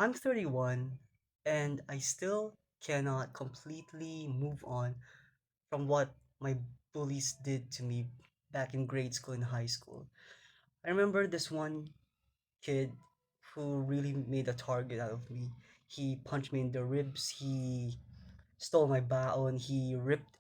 I'm 31 and I still cannot completely move on from what my bullies did to me back in grade school and high school. I remember this one kid who really made a target out of me. He punched me in the ribs, he stole my baon, he ripped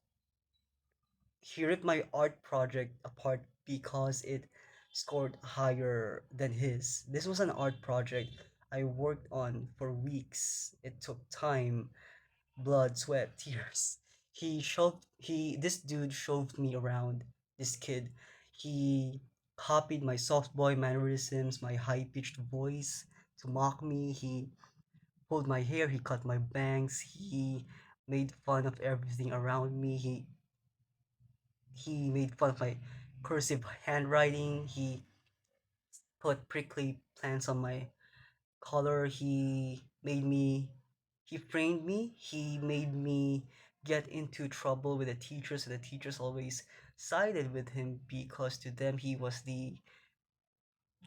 my art project apart because it scored higher than his. This was an art project I worked on for weeks. It took time, blood, sweat, tears. This dude shoved me around, this kid. He copied my soft boy mannerisms, my high pitched voice to mock me. He pulled my hair, he cut my bangs, he made fun of everything around me. He made fun of my cursive handwriting. He put prickly plants on my collar. He framed me. He made me get into trouble with the teachers, and the teachers always sided with him because to them he was the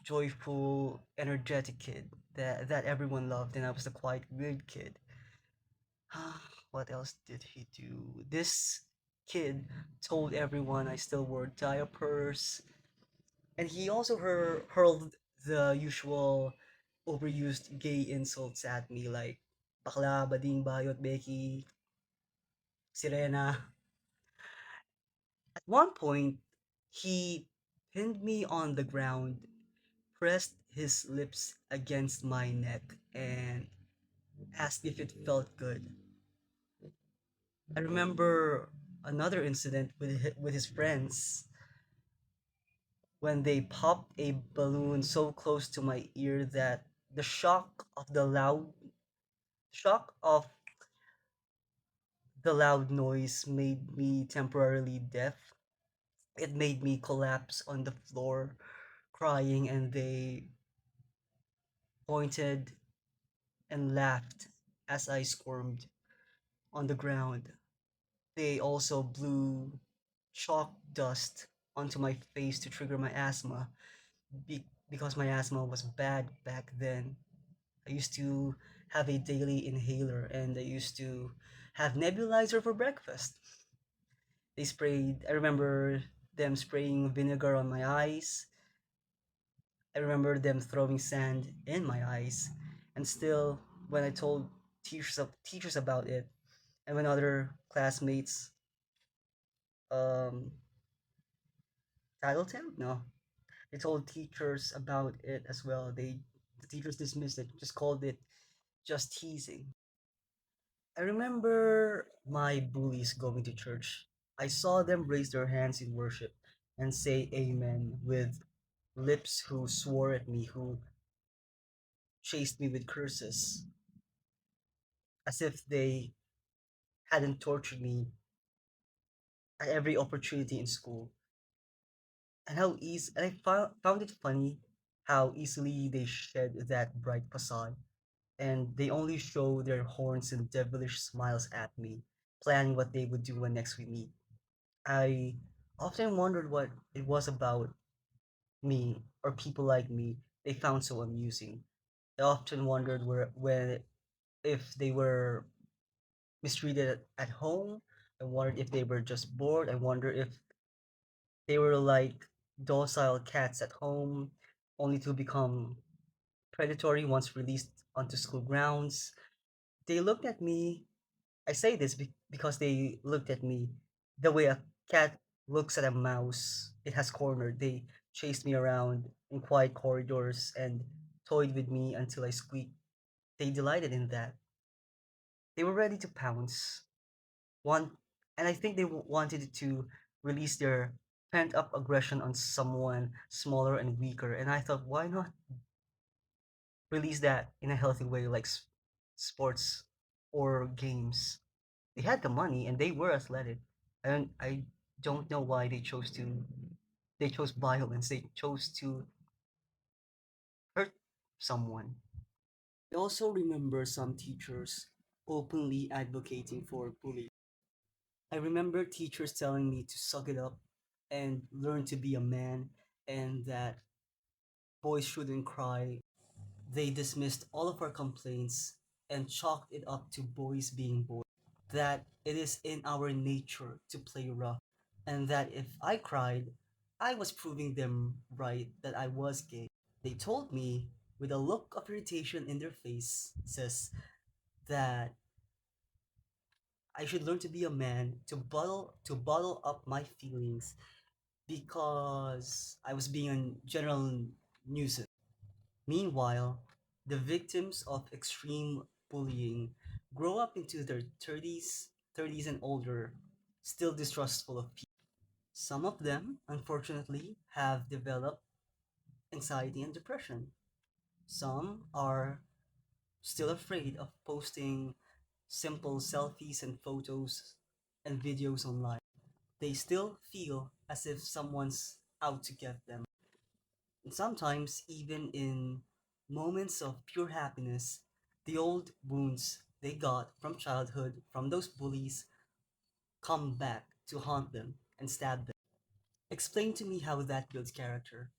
joyful, energetic kid that everyone loved, and I was the quiet, weird kid. What else did he do? This kid told everyone I still wore diapers, and he also hurled the usual overused gay insults at me like bakla, bading, bayot, beki, sirena. At one point, he pinned me on the ground, pressed his lips against my neck, and asked if it felt good. I remember another incident with his friends when they popped a balloon so close to my ear that the shock of the loud noise made me temporarily deaf. It made me collapse on the floor crying, and they pointed and laughed as I squirmed on the ground. They also blew chalk dust onto my face to trigger my asthma because my asthma was bad back then. I used to have a daily inhaler and I used to have nebulizer for breakfast. I remember them spraying vinegar on my eyes. I remember them throwing sand in my eyes. And still, when I told teachers about it, and when other classmates um, tattletale, no, they told teachers about it as well. The teachers dismissed it, just called it just teasing. I remember my bullies going to church. I saw them raise their hands in worship and say amen with lips who swore at me, who chased me with curses, as if they hadn't tortured me at every opportunity in school. And I found it funny how easily they shed that bright facade, and they only show their horns and devilish smiles at me, planning what they would do when next we meet. I often wondered what it was about me or people like me they found so amusing. I often wondered if they were mistreated at home. I wondered if they were just bored. I wonder if they were like docile cats at home, only to become predatory once released onto school grounds. They looked at me. I say this because they looked at me the way a cat looks at a mouse it has cornered. They chased me around in quiet corridors and toyed with me until I squeaked. They delighted in that. They were ready to pounce. One, and I think they wanted to release their pent up aggression on someone smaller and weaker. And I thought, why not release that in a healthy way, like sports or games? They had the money and they were athletic. And I don't know why they chose violence. They chose to hurt someone. I also remember some teachers openly advocating for bullying. I remember teachers telling me to suck it up and learn to be a man, and that boys shouldn't cry. They dismissed all of our complaints and chalked it up to boys being boys. That it is in our nature to play rough, and that if I cried, I was proving them right that I was gay. They told me, with a look of irritation in their faces, that I should learn to be a man, to bottle up my feelings because I was being a general nuisance. Meanwhile, the victims of extreme bullying grow up into their 30s and older, still distrustful of people. Some of them, unfortunately, have developed anxiety and depression. Some are still afraid of posting simple selfies and photos and videos online. They still feel as if someone's out to get them. And sometimes, even in moments of pure happiness, the old wounds they got from childhood, from those bullies, come back to haunt them and stab them. Explain to me how that builds character.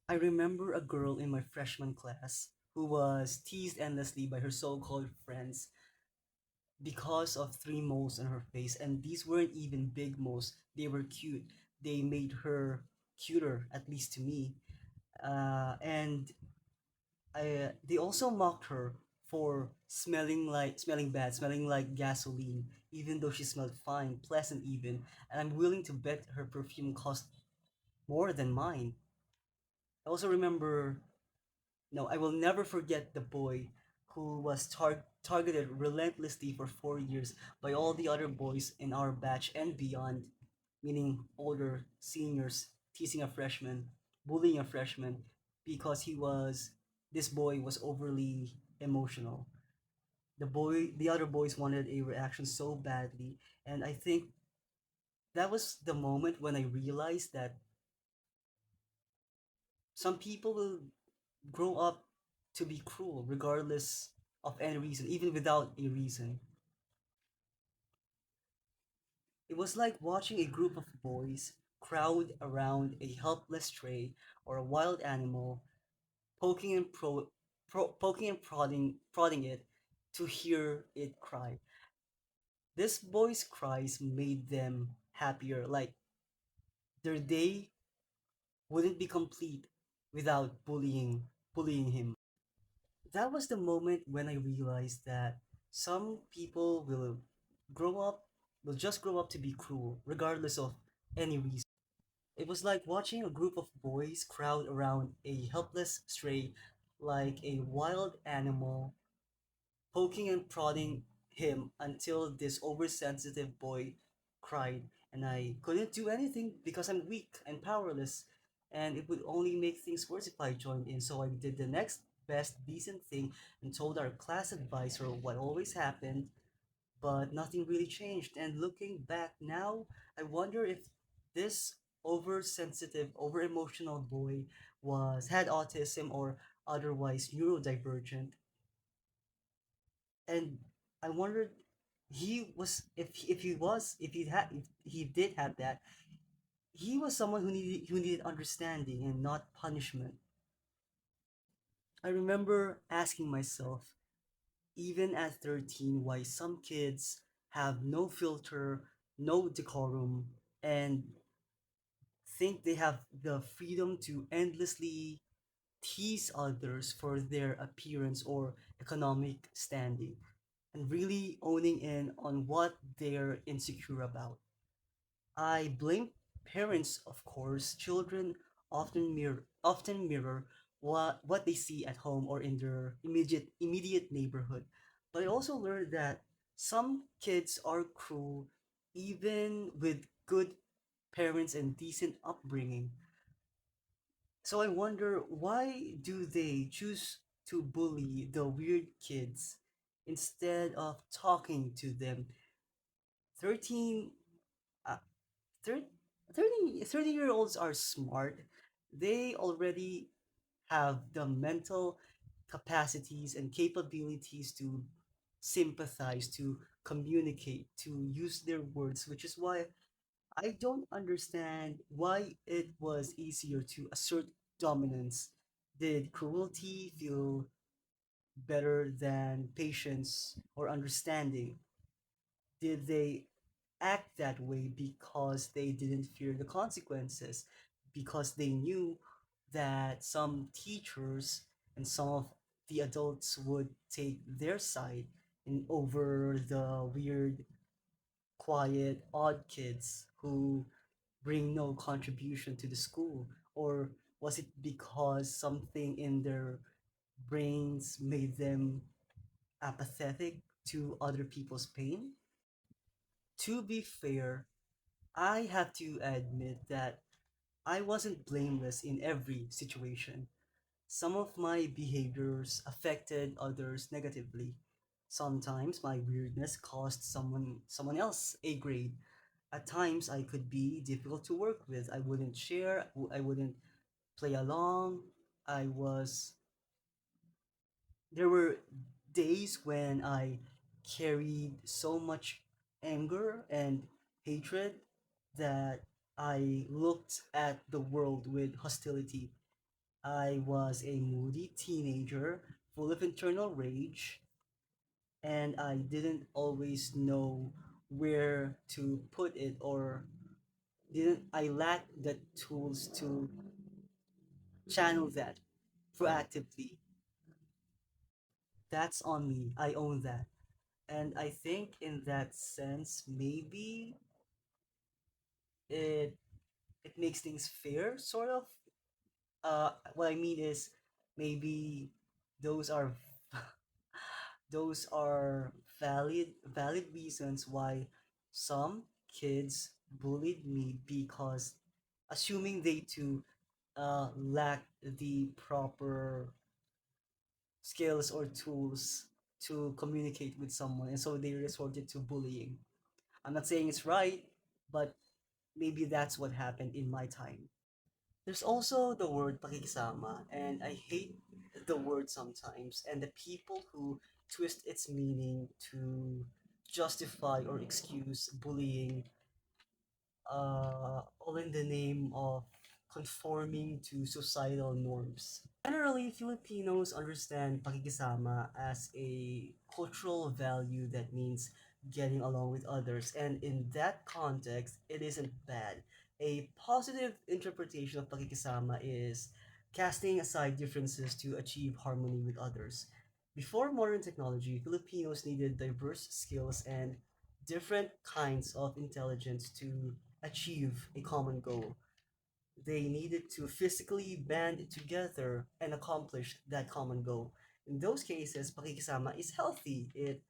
I remember a girl in my freshman class who was teased endlessly by her so called friends because of three moles on her face, and these weren't even big moles, they were cute. They made her cuter, at least to me. And they also mocked her for smelling bad, smelling like gasoline, even though she smelled fine, pleasant even. And I'm willing to bet her perfume cost more than mine. I also remember, no, I will never forget the boy who was targeted relentlessly for 4 years by all the other boys in our batch and beyond, meaning older seniors teasing a freshman, bullying a freshman because this boy was overly emotional. The other boys wanted a reaction so badly, and I think that was the moment when I realized that some people will grow up to be cruel regardless of any reason, even without a reason. It was like watching a group of boys crowd around a helpless stray or a wild animal, poking and prodding it to hear it cry. This boy's cries made them happier, like their day wouldn't be complete without bullying him. That was the moment when I realized that some people grow up will just grow up to be cruel regardless of any reason. It was like watching a group of boys crowd around a helpless stray like a wild animal, poking and prodding him until this oversensitive boy cried, and I couldn't do anything because I'm weak and powerless, and it would only make things worse if I joined in. So I did the next best decent thing and told our class advisor what always happened, but nothing really changed. And looking back now, I wonder if this oversensitive, over emotional boy was had autism or otherwise neurodivergent, and I wondered he was if he was if he did have that, he was someone who needed understanding and not punishment. I remember asking myself, even at 13, why some kids have no filter, no decorum, and think they have the freedom to endlessly tease others for their appearance or economic standing, and really owning in on what they're insecure about. I blame parents, of course. Children often mirror what they see at home or in their immediate neighborhood. But I also learned that some kids are cruel even with good parents and decent upbringing. So I wonder, why do they choose to bully the weird kids instead of talking to them? 13 uh, 30, 30-year-olds are smart. They already have the mental capacities and capabilities to sympathize, to communicate, to use their words, which is why I don't understand why it was easier to assert dominance Did cruelty feel better than patience or understanding? Did they act that way because they didn't fear the consequences? Because they knew that some teachers and some of the adults would take their side in over the weird, quiet, odd kids who bring no contribution to the school? Or was it because something in their brains made them apathetic to other people's pain? To be fair, I have to admit that I wasn't blameless in every situation. Some of my behaviors affected others negatively. Sometimes my weirdness cost someone else a grade. At times I could be difficult to work with. I wouldn't share, I wouldn't play along. I was There were days when I carried so much anger and hatred that I looked at the world with hostility. I was a moody teenager, full of internal rage, and I didn't always know where to put it, or didn't I lacked the tools to channel that proactively. That's on me. I own that. And I think in that sense, maybe it it makes things fair, sort of. What I mean is, maybe those are those are valid reasons why some kids bullied me, because assuming they too lack the proper skills or tools to communicate with someone, and so they resorted to bullying. I'm not saying it's right, but maybe that's what happened in my time. There's also the word pakikisama, and I hate the word sometimes, and the people who twist its meaning to justify or excuse bullying, all in the name of conforming to societal norms. Generally, Filipinos understand pakikisama as a cultural value that means getting along with others, and in that context, it isn't bad. A positive interpretation of pakikisama is casting aside differences to achieve harmony with others. Before modern technology, Filipinos needed diverse skills and different kinds of intelligence to achieve a common goal. They needed to physically band together and accomplish that common goal. In those cases, pakikisama is healthy. It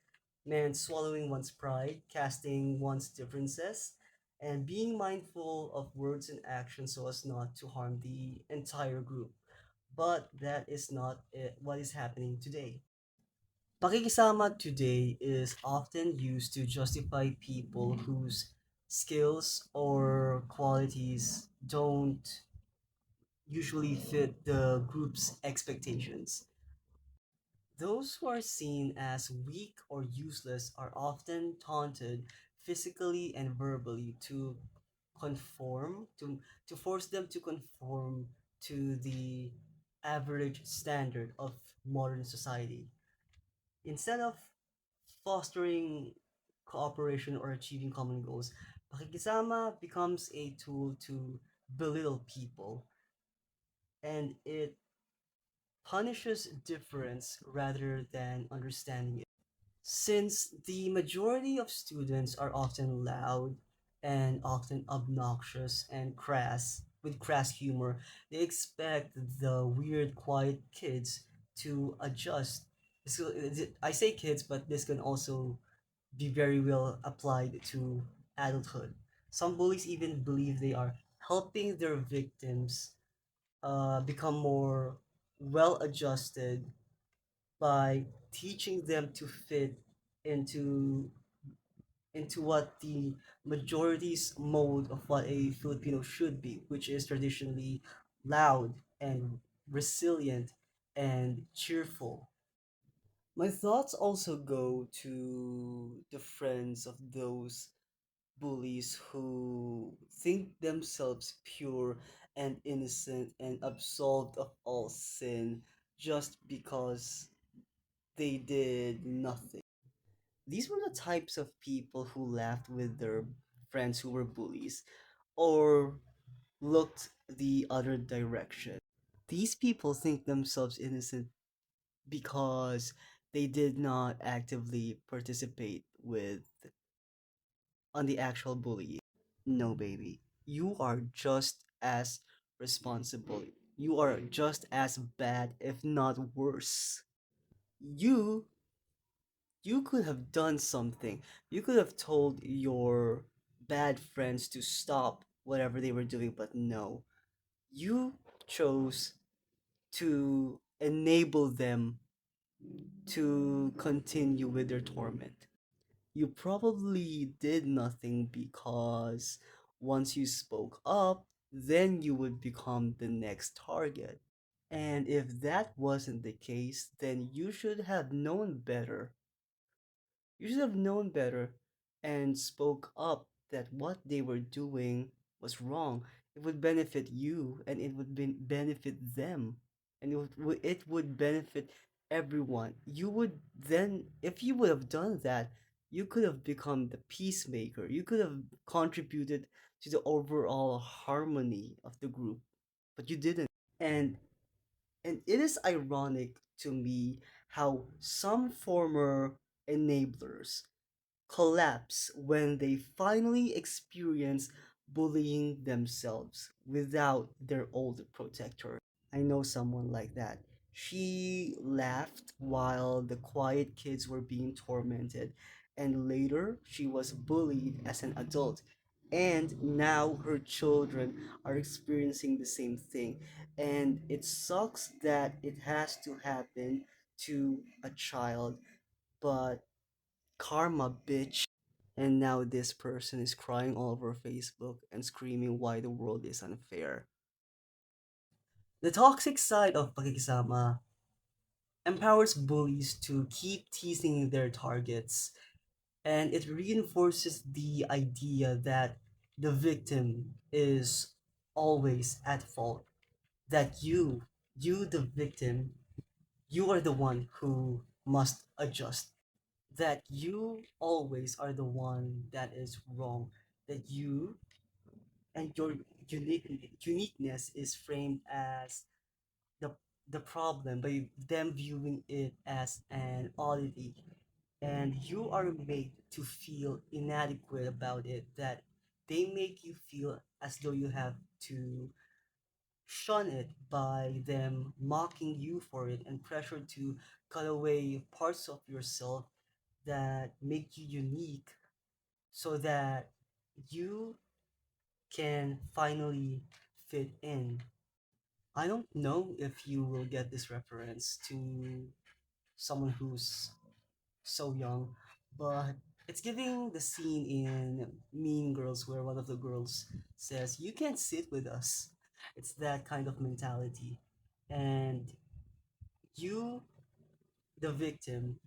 meant swallowing one's pride, casting one's differences, and being mindful of words and actions so as not to harm the entire group. But that is not what is happening today. Pakikisama today is often used to justify people whose skills or qualities don't usually fit the group's expectations. Those who are seen as weak or useless are often taunted physically and verbally to conform to force them to conform to the average standard of modern society. Instead of fostering cooperation or achieving common goals, pakikisama becomes a tool to belittle people, and it punishes difference rather than understanding it. Since the majority of students are often loud and often obnoxious and crass, with crass humor, they expect the weird, quiet kids to adjust. So I say kids, but this can also be very well applied to adulthood. Some bullies even believe they are helping their victims become more well adjusted by teaching them to fit into what the majority's mode of what a Filipino should be, which is traditionally loud and resilient and cheerful. My thoughts also go to the friends of those bullies who think themselves pure and innocent and absolved of all sin just because they did nothing. These were the types of people who laughed with their friends who were bullies or looked the other direction. These people think themselves innocent because they did not actively participate with on the actual bullying. No, baby. You are just as responsible. You are just as bad, if not worse. You you could have done something. You could have told your bad friends to stop whatever they were doing, but no. You chose to enable them to continue with their torment. You probably did nothing because once you spoke up, then you would become the next target. And if that wasn't the case, then you should have known better. You should have known better and spoke up that what they were doing was wrong. It would benefit you and it would benefit them. And it would benefit everyone. You would then, if you would have done that, you could have become the peacemaker. You could have contributed to the overall harmony of the group, but you didn't. And it is ironic to me how some former enablers collapse when they finally experience bullying themselves without their old protector. I know someone like that. She laughed while the quiet kids were being tormented, and later she was bullied as an adult. And now her children are experiencing the same thing. And it sucks that it has to happen to a child, but karma, bitch. And now this person is crying all over Facebook and screaming why the world is unfair. The toxic side of pakikisama empowers bullies to keep teasing their targets, and it reinforces the idea that the victim is always at fault, that you the victim, you are the one who must adjust, that you always are the one that is wrong, that you and your uniqueness is framed as the the problem by them viewing it as an oddity, and you are made to feel inadequate about it, that they make you feel as though you have to shun it by them mocking you for it and pressure to cut away parts of yourself that make you unique so that you can finally fit in. I don't know if you will get this reference to someone who's so young, but it's giving the scene in Mean Girls where one of the girls says, "You can't sit with us." It's that kind of mentality. And you, the victim,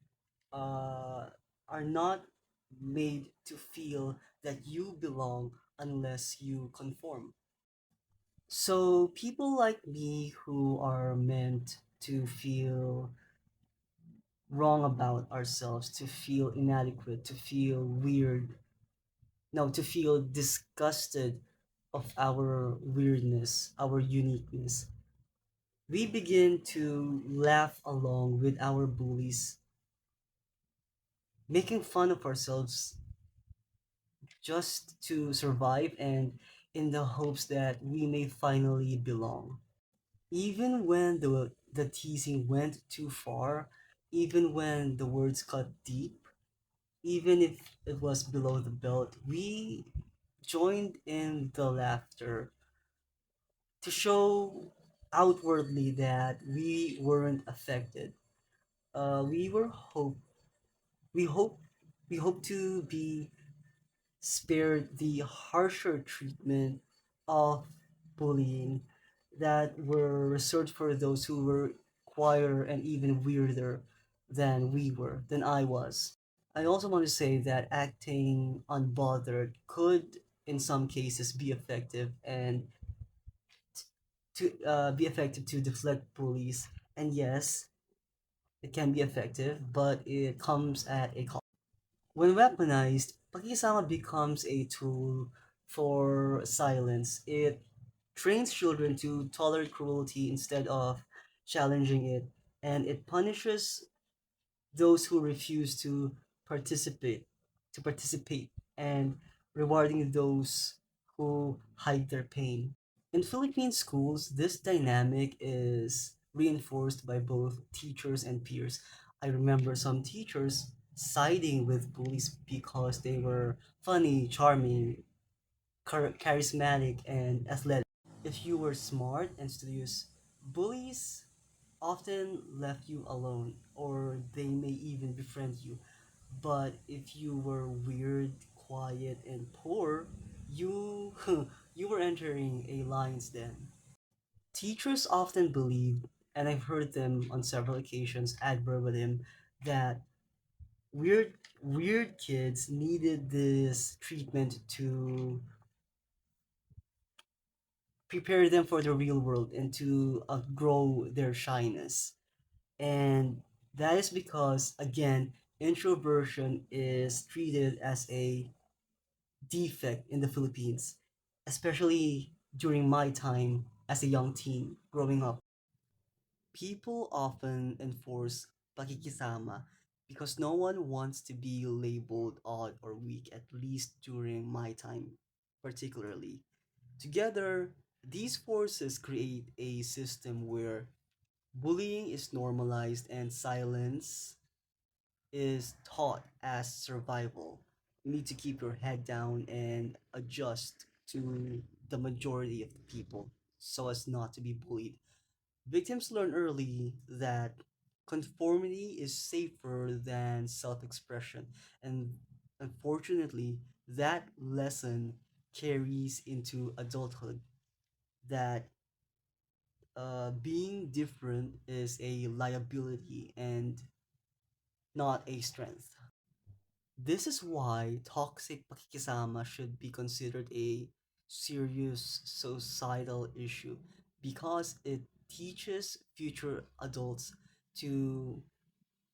are not made to feel that you belong unless you conform. So people like me who are meant to feel wrong about ourselves, to feel inadequate, to feel weird, no, to feel disgusted of our weirdness, our uniqueness. We begin to laugh along with our bullies, making fun of ourselves just to survive and in the hopes that we may finally belong. Even when the teasing went too far, even when the words cut deep, even if it was below the belt, we joined in the laughter to show outwardly that we weren't affected. We were hope we hope we hope to be spared the harsher treatment of bullying that were reserved for those who were quieter and even weirder than we were, than I was. I also want to say that acting unbothered could, in some cases, be effective, and to be effective to deflect bullies. And yes, it can be effective, but it comes at a cost. When weaponized, pakisama becomes a tool for silence. It trains children to tolerate cruelty instead of challenging it, and it punishes those who refuse participate to participate, and rewarding those who hide their pain. In Philippine schools, this dynamic is reinforced by both teachers and peers. I remember some teachers siding with bullies because they were funny, charming, charismatic, and athletic. If you were smart and studious, bullies often left you alone, or they may even befriend you. But if you were weird, quiet, and poor, you you were entering a lion's den. Teachers often believe, and I've heard them on several occasions ad verbatim, that weird kids needed this treatment to prepare them for the real world and to grow their shyness. And that is because, again, introversion is treated as a defect in the Philippines, especially during my time as a young teen growing up. People often enforce pakikisama because no one wants to be labeled odd or weak, at least during my time, particularly. Together, these forces create a system where bullying is normalized and silence is taught as survival. You need to keep your head down and adjust to the majority of the people so as not to be bullied. Victims learn early that conformity is safer than self expression, and unfortunately, that lesson carries into adulthood. That being different is a liability and not a strength. This is why toxic pakikisama should be considered a serious societal issue, because it teaches future adults to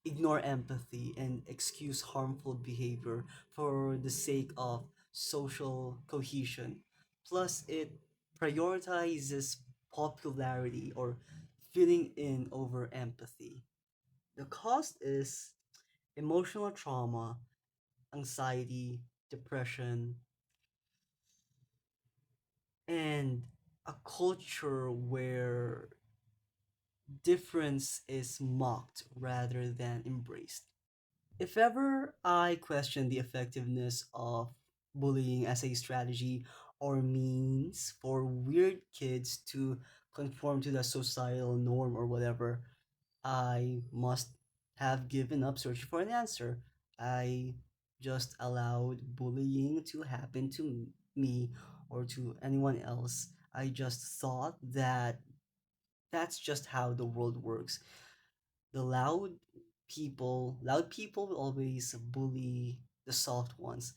ignore empathy and excuse harmful behavior for the sake of social cohesion. Plus, it prioritizes popularity or fitting in over empathy. The cost is emotional trauma, anxiety, depression, and a culture where difference is mocked rather than embraced. If ever I question the effectiveness of bullying as a strategy or means for weird kids to conform to the societal norm or whatever, I must have given up searching for an answer. I just allowed bullying to happen to me or to anyone else. I just thought that that's just how the world works. The loud people will always bully the soft ones,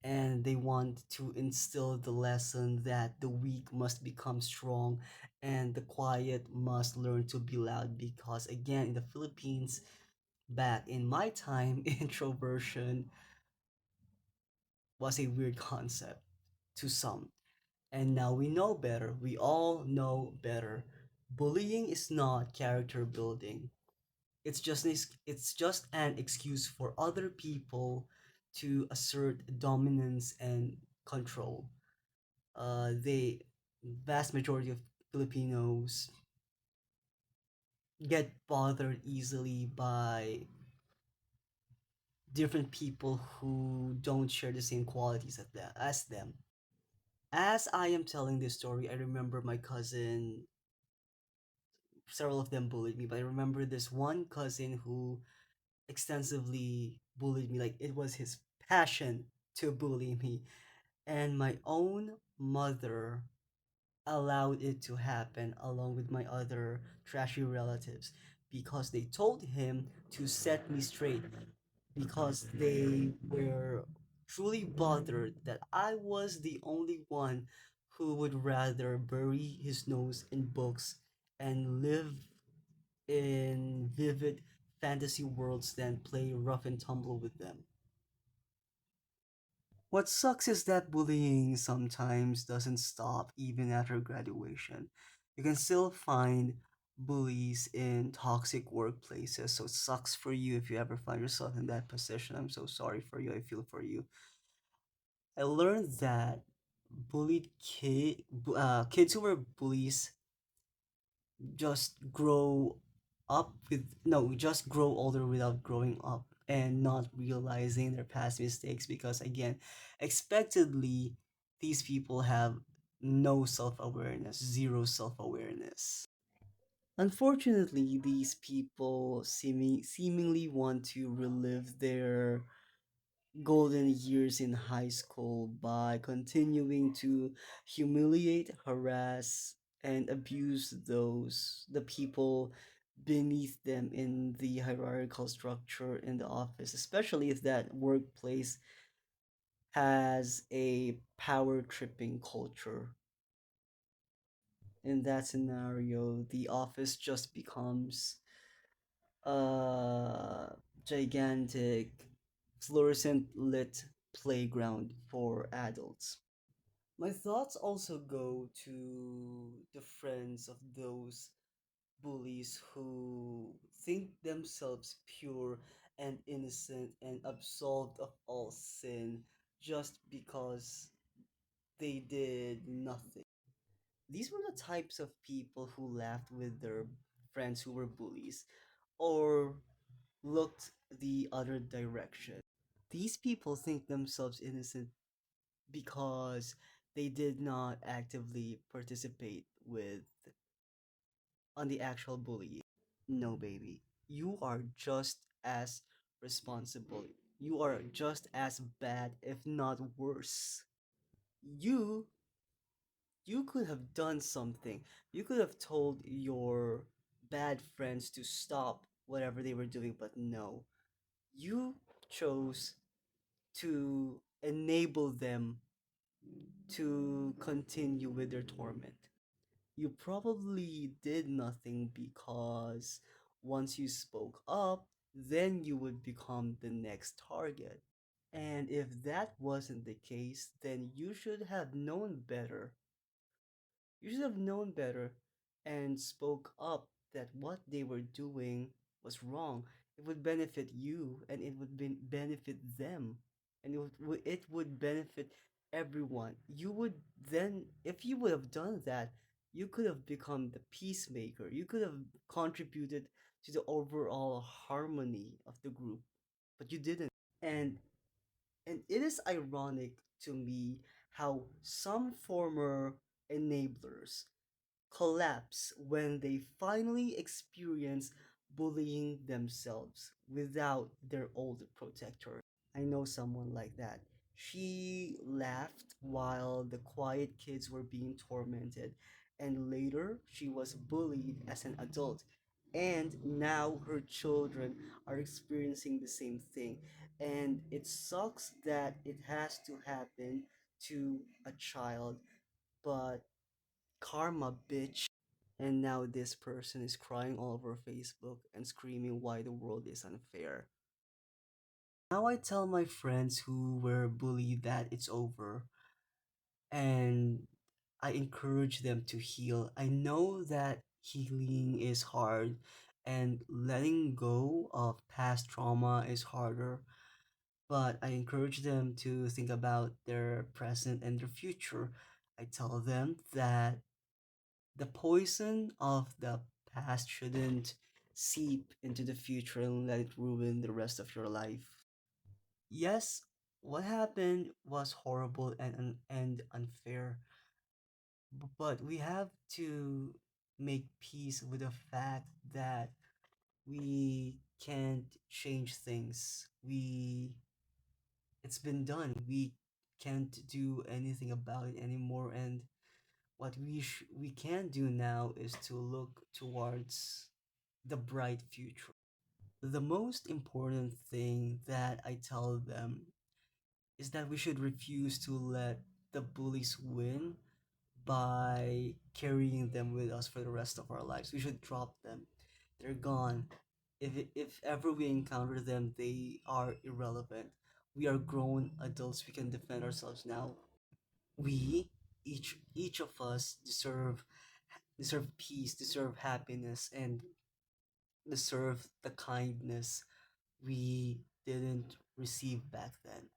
and they want to instill the lesson that the weak must become strong and the quiet must learn to be loud, because again, in the Philippines, back in my time, introversion was a weird concept to some. And now we know better. We all know better. Bullying is not character building. It's just an excuse for other people to assert dominance and control. The vast majority of Filipinos get bothered easily by different people who don't share the same qualities as them. As I am telling this story, I remember my cousin. Several of them bullied me, but I remember this one cousin who extensively bullied me. Like, it was his passion to bully me. And my own mother allowed it to happen along with my other trashy relatives, because they told him to set me straight, because they were truly bothered that I was the only one who would rather bury his nose in books and live in vivid fantasy worlds than play rough and tumble with them. What sucks is that bullying sometimes doesn't stop even after graduation. You can still find bullies in toxic workplaces, so it sucks for you if you ever find yourself in that position. I'm so sorry for you. I feel for you. I learned that kids who were bullies just grow just grow older without growing up and not realizing their past mistakes because again, expectedly, these people have no self-awareness, zero self-awareness. Unfortunately, these people seemingly want to relive their golden years in high school by continuing to humiliate, harass, and abuse the people beneath them in the hierarchical structure in the office, especially if that workplace has a power tripping culture. In that scenario, the office just becomes a gigantic fluorescent lit playground for adults. My thoughts also go to the friends of those bullies who think themselves pure and innocent and absolved of all sin just because they did nothing. These were the types of people who laughed with their friends who were bullies or looked the other direction. These people think themselves innocent because they did not actively participate with on the actual bullying. No, baby. You are just as responsible. You are just as bad, if not worse. You you could have done something. You could have told your bad friends to stop whatever they were doing, but no. You chose to enable them to continue with their torment. You probably did nothing because once you spoke up, then you would become the next target. And if that wasn't the case, then you should have known better. You should have known better and spoke up that what they were doing was wrong. It would benefit you and it would benefit them. And it would benefit everyone. You would then, if you would have done that, you could have become the peacemaker. You could have contributed to the overall harmony of the group, but you didn't. And and it is ironic to me how some former enablers collapse when they finally experience bullying themselves without their old protector. I know someone like that. She laughed while the quiet kids were being tormented, and later she was bullied as an adult. And now her children are experiencing the same thing. And it sucks that it has to happen to a child, but karma, bitch. And now this person is crying all over Facebook and screaming why the world is unfair. Now I tell my friends who were bullied that it's over and I encourage them to heal. I know that healing is hard and letting go of past trauma is harder, but I encourage them to think about their present and their future. I tell them that the poison of the past shouldn't seep into the future and let it ruin the rest of your life. Yes, what happened was horrible and unfair, but we have to make peace with the fact that we can't change things. It's been done. We can't do anything about it anymore, and what we can do now is to look towards the bright future. The most important thing that I tell them is that we should refuse to let the bullies win by carrying them with us for the rest of our lives. We should drop them. They're gone. If ever we encounter them, they are irrelevant. We are grown adults. We can defend ourselves now. We each of us deserve peace, deserve happiness, and deserve the kindness we didn't receive back then.